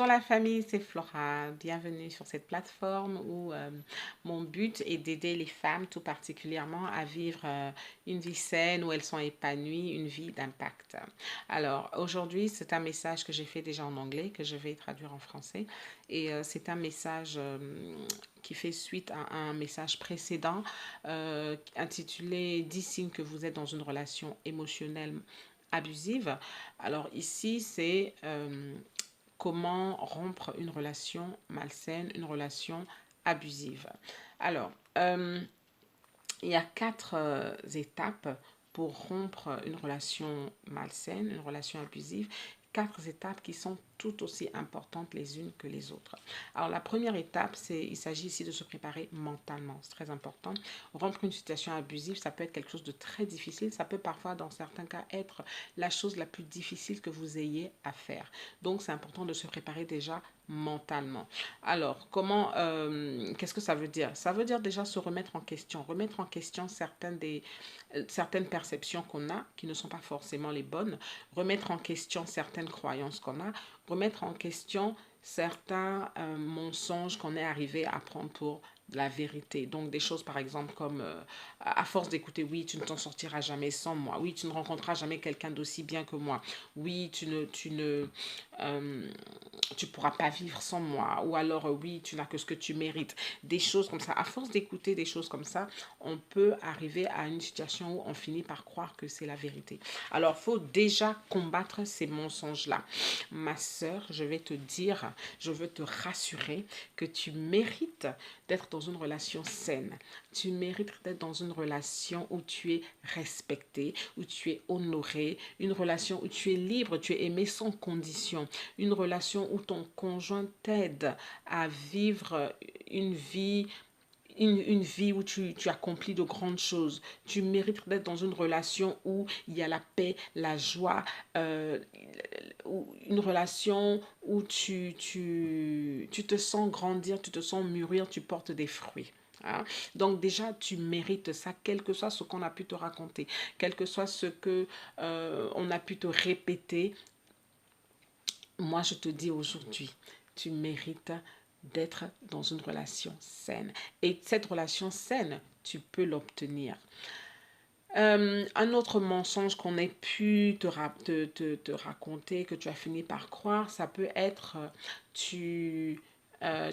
Bonjour la famille, c'est Flora. Bienvenue sur cette plateforme où mon but est d'aider les femmes tout particulièrement à vivre une vie saine où elles sont épanouies, une vie d'impact. Alors aujourd'hui, c'est un message que j'ai fait déjà en anglais, que je vais traduire en français. Et c'est un message qui fait suite à un message précédent intitulé 10 signes que vous êtes dans une relation émotionnelle abusive. Alors ici, c'est comment rompre une relation malsaine, une relation abusive. Alors, il y a quatre étapes pour rompre une relation malsaine, une relation abusive. Quatre étapes qui sont tout aussi importantes les unes que les autres. Alors la première étape, il s'agit ici de se préparer mentalement. C'est très important. Rompre une situation abusive, ça peut être quelque chose de très difficile. Ça peut parfois, dans certains cas, être la chose la plus difficile que vous ayez à faire. Donc c'est important de se préparer déjà mentalement. Alors, qu'est-ce que ça veut dire? Ça veut dire déjà se remettre en question certaines perceptions qu'on a qui ne sont pas forcément les bonnes, remettre en question certaines croyances qu'on a, remettre en question certains mensonges qu'on est arrivé à prendre pour la vérité. Donc des choses par exemple comme à force d'écouter, oui, tu ne t'en sortiras jamais sans moi, oui, tu ne rencontreras jamais quelqu'un d'aussi bien que moi, oui, tu pourras pas vivre sans moi, ou alors oui, tu n'as que ce que tu mérites. Des choses comme ça. À force d'écouter des choses comme ça, on peut arriver à une situation où on finit par croire que c'est la vérité. Alors, il faut déjà combattre ces mensonges-là. Ma sœur, je vais te dire, je veux te rassurer que tu mérites d'être dans une relation saine. Tu mérites d'être dans une relation où tu es respecté, où tu es honoré, une relation où tu es libre, tu es aimé sans condition, une relation où ton conjoint t'aide à vivre une vie où tu accomplis de grandes choses. Tu mérites d'être dans une relation où il y a la paix, la joie, une relation où tu te sens grandir, tu te sens mûrir, tu portes des fruits. Hein? Donc déjà, tu mérites ça, quel que soit ce qu'on a pu te raconter, quel que soit ce que on a pu te répéter. Moi, je te dis aujourd'hui, tu mérites d'être dans une relation saine. Et cette relation saine, tu peux l'obtenir. Un autre mensonge qu'on ait pu te raconter, que tu as fini par croire, ça peut être tu,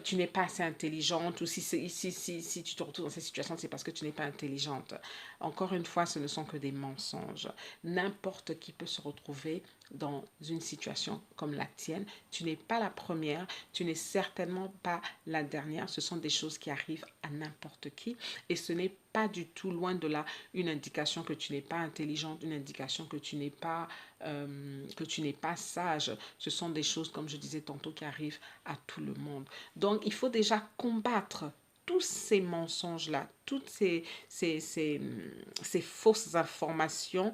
tu n'es pas assez intelligente, ou si tu te retrouves dans cette situation, c'est parce que tu n'es pas intelligente. Encore une fois, ce ne sont que des mensonges. N'importe qui peut se retrouver dans une situation comme la tienne. Tu n'es pas la première, tu n'es certainement pas la dernière. Ce sont des choses qui arrivent à n'importe qui et ce n'est pas du tout loin de là une indication que tu n'es pas intelligente, une indication que tu n'es pas sage. Ce sont des choses, comme je disais tantôt, qui arrivent à tout le monde. Donc, il faut déjà combattre tous ces mensonges-là, toutes ces fausses informations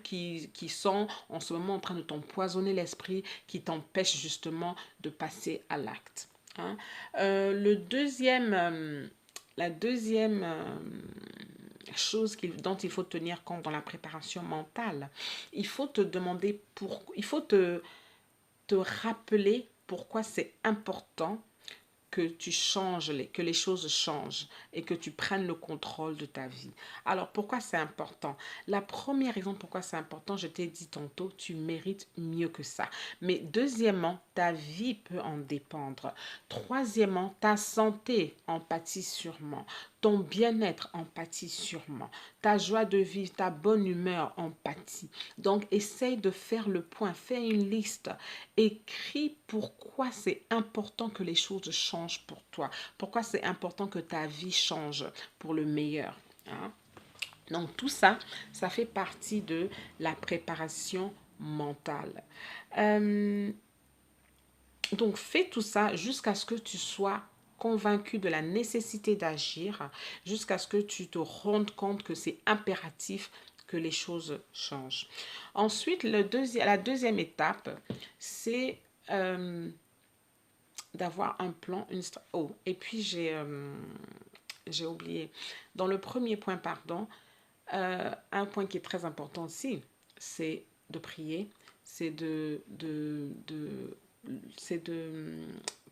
qui sont en ce moment en train de t'empoisonner l'esprit, qui t'empêchent justement de passer à l'acte. Hein. La deuxième chose dont il faut tenir compte dans la préparation mentale, il faut te demander il faut te rappeler pourquoi c'est important que que les choses changent et que tu prennes le contrôle de ta vie. Alors, pourquoi c'est important? La première raison pourquoi c'est important, je t'ai dit tantôt, tu mérites mieux que ça. Mais deuxièmement, ta vie peut en dépendre. Troisièmement, ta santé en pâtit sûrement. Ton bien-être en pâtit sûrement. Ta joie de vivre, ta bonne humeur en pâtit. Donc, essaye de faire le point, fais une liste. Écris pourquoi c'est important que les choses changent pour toi. Pourquoi c'est important que ta vie change pour le meilleur. Hein? Donc tout ça, ça fait partie de la préparation mentale. Euh, donc fais tout ça jusqu'à ce que tu sois convaincu de la nécessité d'agir, jusqu'à ce que tu te rendes compte que c'est impératif que les choses changent. Ensuite, la deuxième étape, c'est d'avoir un plan, oh, et puis j'ai oublié. Dans le premier point, pardon, un point qui est très important aussi, c'est de prier, c'est de c'est de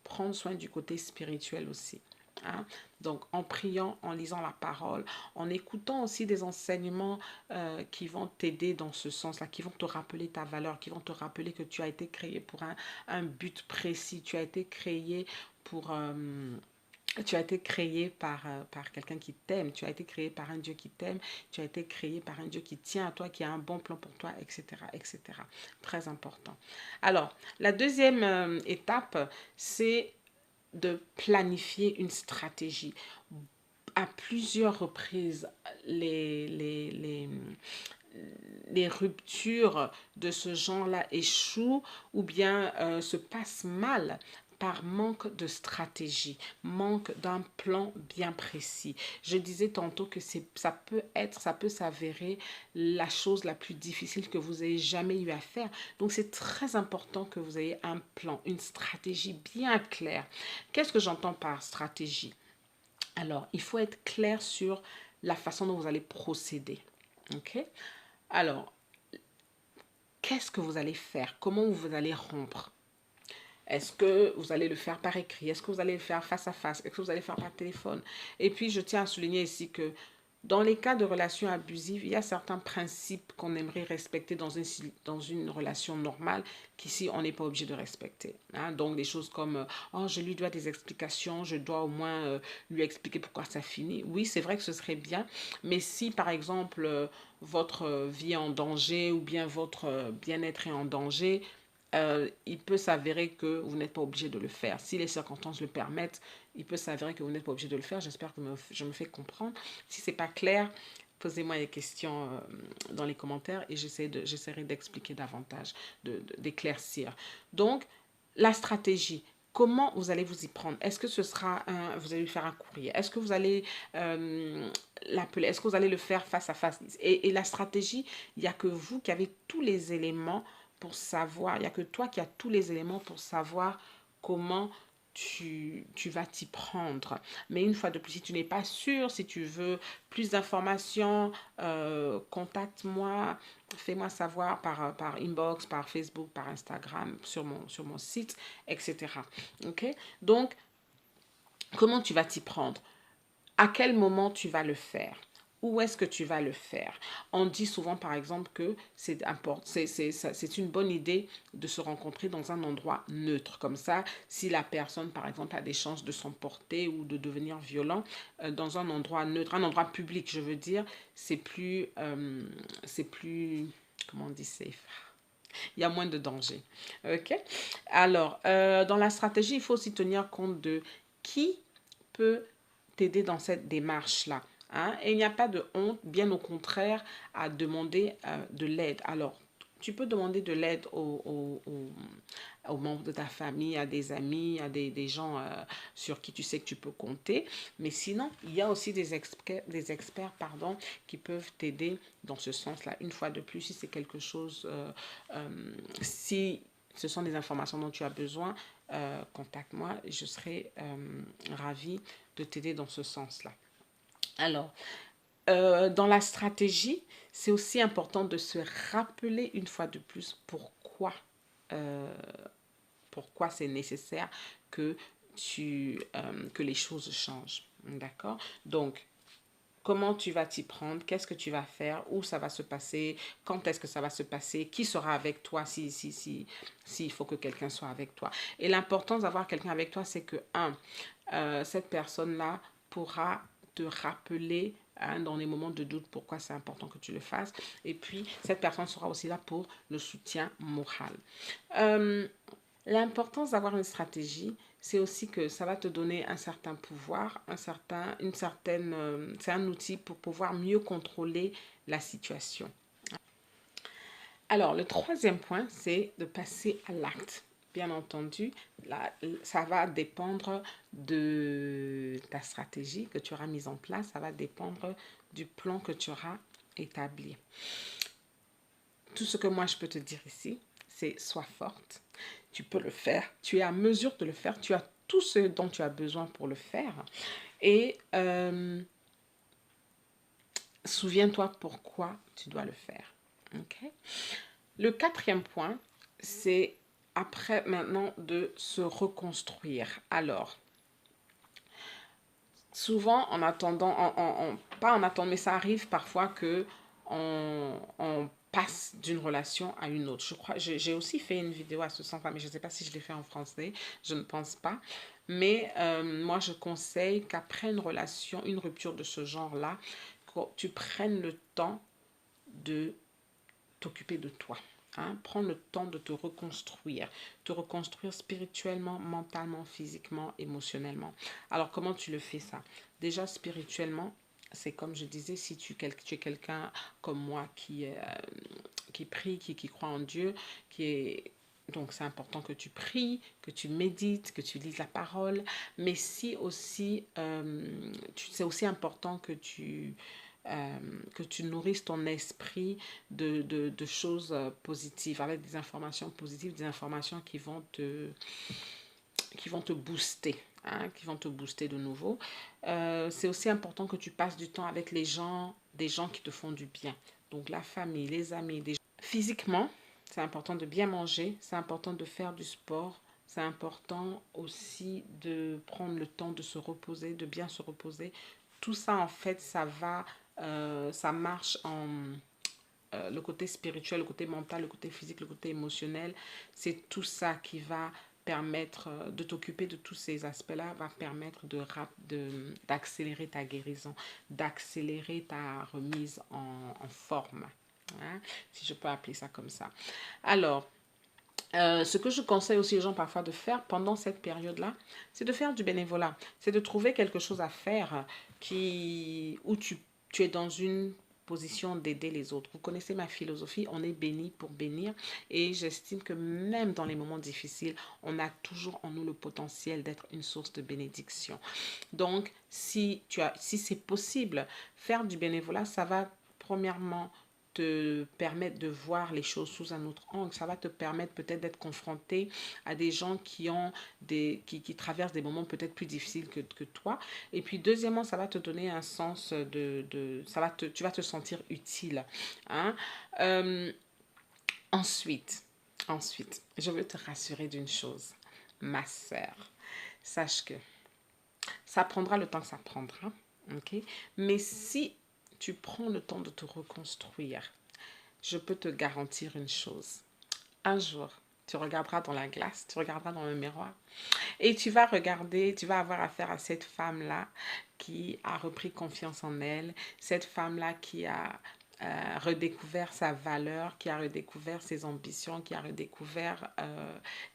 prendre soin du côté spirituel aussi. Hein? Donc, en priant, en lisant la parole, en écoutant aussi des enseignements qui vont t'aider dans ce sens-là, qui vont te rappeler ta valeur, qui vont te rappeler que tu as été créé pour un but précis, tu as été créé pour... tu as été créé par quelqu'un qui t'aime, tu as été créé par un Dieu qui t'aime, tu as été créé par un Dieu qui tient à toi, qui a un bon plan pour toi, etc., etc. Très important. Alors, la deuxième étape, c'est de planifier une stratégie. À plusieurs reprises, les ruptures de ce genre-là échouent ou bien se passent mal par manque de stratégie, manque d'un plan bien précis. Je disais tantôt que ça peut s'avérer la chose la plus difficile que vous ayez jamais eu à faire. Donc c'est très important que vous ayez un plan, une stratégie bien claire. Qu'est-ce que j'entends par stratégie? Alors, il faut être clair sur la façon dont vous allez procéder. OK? Alors, qu'est-ce que vous allez faire? Comment vous allez rompre? Est-ce que vous allez le faire par écrit? Est-ce que vous allez le faire face à face? Est-ce que vous allez le faire par téléphone? Et puis, je tiens à souligner ici que dans les cas de relations abusives, il y a certains principes qu'on aimerait respecter dans une relation normale qu'ici, on n'est pas obligé de respecter. Hein? Donc, des choses comme, oh, je lui dois des explications, je dois au moins lui expliquer pourquoi ça finit. Oui, c'est vrai que ce serait bien, mais si, par exemple, votre vie est en danger ou bien votre bien-être est en danger, il peut s'avérer que vous n'êtes pas obligé de le faire. Si les circonstances le permettent, il peut s'avérer que vous n'êtes pas obligé de le faire. J'espère que je me fais comprendre. Si ce n'est pas clair, posez-moi des questions dans les commentaires et j'essaierai d'expliquer davantage, d'éclaircir. Donc, la stratégie. Comment vous allez vous y prendre? Est-ce que vous allez lui faire un courrier? Est-ce que vous allez l'appeler? Est-ce que vous allez le faire face à face? Et la stratégie, il n'y a que vous qui avez tous les éléments pour savoir, il n'y a que toi qui as tous les éléments pour savoir comment tu vas t'y prendre. Mais une fois de plus, si tu n'es pas sûr, si tu veux plus d'informations, contacte-moi, fais-moi savoir par inbox, par Facebook, par Instagram, sur mon site, etc. OK? Donc, comment tu vas t'y prendre? À quel moment tu vas le faire? Où est-ce que tu vas le faire? On dit souvent, par exemple, que c'est une bonne idée de se rencontrer dans un endroit neutre. Comme ça, si la personne, par exemple, a des chances de s'emporter ou de devenir violent, dans un endroit neutre, un endroit public, je veux dire, c'est plus, comment on dit, safe. Il y a moins de danger. OK? Alors, dans la stratégie, il faut aussi tenir compte de qui peut t'aider dans cette démarche-là. Hein? Et il n'y a pas de honte, bien au contraire, à demander de l'aide. Alors, tu peux demander de l'aide aux membres de ta famille, à des amis, à des gens sur qui tu sais que tu peux compter. Mais sinon, il y a aussi des experts qui peuvent t'aider dans ce sens-là. Une fois de plus, si c'est quelque chose, si ce sont des informations dont tu as besoin, contacte-moi. Je serai ravie de t'aider dans ce sens-là. Alors, dans la stratégie, c'est aussi important de se rappeler une fois de plus euh, pourquoi c'est nécessaire que, que les choses changent. D'accord? Donc, comment tu vas t'y prendre, qu'est-ce que tu vas faire, où ça va se passer, quand est-ce que ça va se passer, qui sera avec toi s'il faut que quelqu'un soit avec toi. Et l'importance d'avoir quelqu'un avec toi, c'est que, cette personne-là pourra te rappeler dans les moments de doute pourquoi c'est important que tu le fasses. Et puis, cette personne sera aussi là pour le soutien moral. Euh, L'importance d'avoir une stratégie, c'est aussi que ça va te donner un certain pouvoir, c'est un outil pour pouvoir mieux contrôler la situation. Alors, le troisième point, c'est de passer à l'acte. Bien entendu, là, ça va dépendre de ta stratégie que tu auras mise en place, ça va dépendre du plan que tu auras établi. Tout ce que moi je peux te dire ici, c'est sois forte. Tu peux le faire. Tu es à mesure de le faire. Tu as tout ce dont tu as besoin pour le faire. Et souviens-toi pourquoi tu dois le faire. Okay? Le quatrième point, c'est après maintenant de se reconstruire. Alors, souvent en attendant, pas en attendant, mais ça arrive parfois que on passe d'une relation à une autre. Je crois, j'ai aussi fait une vidéo à ce sens-là, mais je ne sais pas si je l'ai fait en français, je ne pense pas. Mais moi, je conseille qu'après une relation, une rupture de ce genre-là, que tu prennes le temps de t'occuper de toi. Hein? Prends le temps de te reconstruire spirituellement, mentalement, physiquement, émotionnellement. Alors, comment tu le fais ça? Déjà, spirituellement, c'est comme je disais, si tu es quelqu'un comme moi qui prie, qui croit en Dieu, qui est donc, c'est important que tu pries, que tu médites, que tu lises la parole. Mais si aussi, c'est aussi important que tu nourrisses ton esprit de choses positives, avec des informations positives, des informations qui vont te booster. Hein, qui vont te booster de nouveau. C'est aussi important que tu passes du temps avec les gens, des gens qui te font du bien. Donc la famille, les amis, des gens. Physiquement, c'est important de bien manger, c'est important de faire du sport, c'est important aussi de prendre le temps de se reposer, de bien se reposer. Tout ça, en fait, ça marche en le côté spirituel, le côté mental, le côté physique, le côté émotionnel. C'est tout ça qui va permettre de t'occuper de tous ces aspects-là, va permettre d'accélérer ta guérison, d'accélérer ta remise en forme. Hein, si je peux appeler ça comme ça. Alors, ce que je conseille aussi aux gens parfois de faire pendant cette période-là, c'est de faire du bénévolat. C'est de trouver quelque chose à faire où tu es dans une position d'aider les autres. Vous connaissez ma philosophie, on est béni pour bénir et j'estime que même dans les moments difficiles, on a toujours en nous le potentiel d'être une source de bénédiction. Donc, si c'est possible, faire du bénévolat, ça va premièrement te permettre de voir les choses sous un autre angle. Ça va te permettre peut-être d'être confronté à des gens qui traversent des moments peut-être plus difficiles que toi. Et puis, deuxièmement, ça va te donner un sens tu vas te sentir utile. Hein? Euh, ensuite, je veux te rassurer d'une chose, ma sœur. Sache que ça prendra le temps que ça prendra. Ok? Mais si tu prends le temps de te reconstruire, je peux te garantir une chose. Un jour, tu regarderas dans la glace, tu regarderas dans le miroir et tu vas avoir affaire à cette femme-là qui a repris confiance en elle, cette femme-là qui a redécouvert sa valeur, qui a redécouvert ses ambitions, qui a redécouvert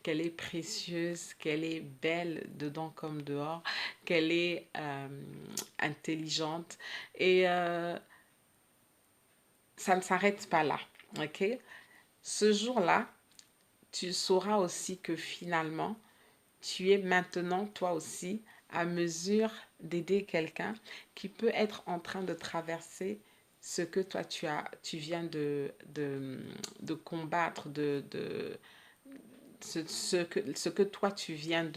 qu'elle est précieuse, qu'elle est belle dedans comme dehors, qu'elle est intelligente. Et ça ne s'arrête pas là. Ok? Ce jour-là, tu sauras aussi que finalement, tu es maintenant toi aussi à mesure d'aider quelqu'un qui peut être en train de traverser ce que toi tu viens de combattre, ce que toi tu viens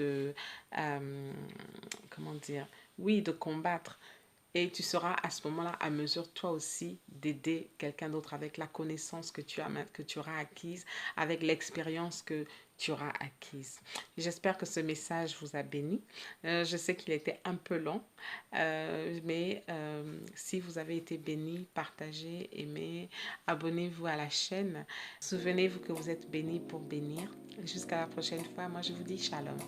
comment dire, oui, de combattre. Et tu seras à ce moment-là à mesure toi aussi d'aider quelqu'un d'autre avec la connaissance que tu auras acquise, avec l'expérience que tu auras acquise. J'espère que ce message vous a béni. Je sais qu'il était un peu long, mais si vous avez été béni, partagez, aimez, abonnez-vous à la chaîne. Souvenez-vous que vous êtes béni pour bénir. Jusqu'à la prochaine fois, moi je vous dis shalom.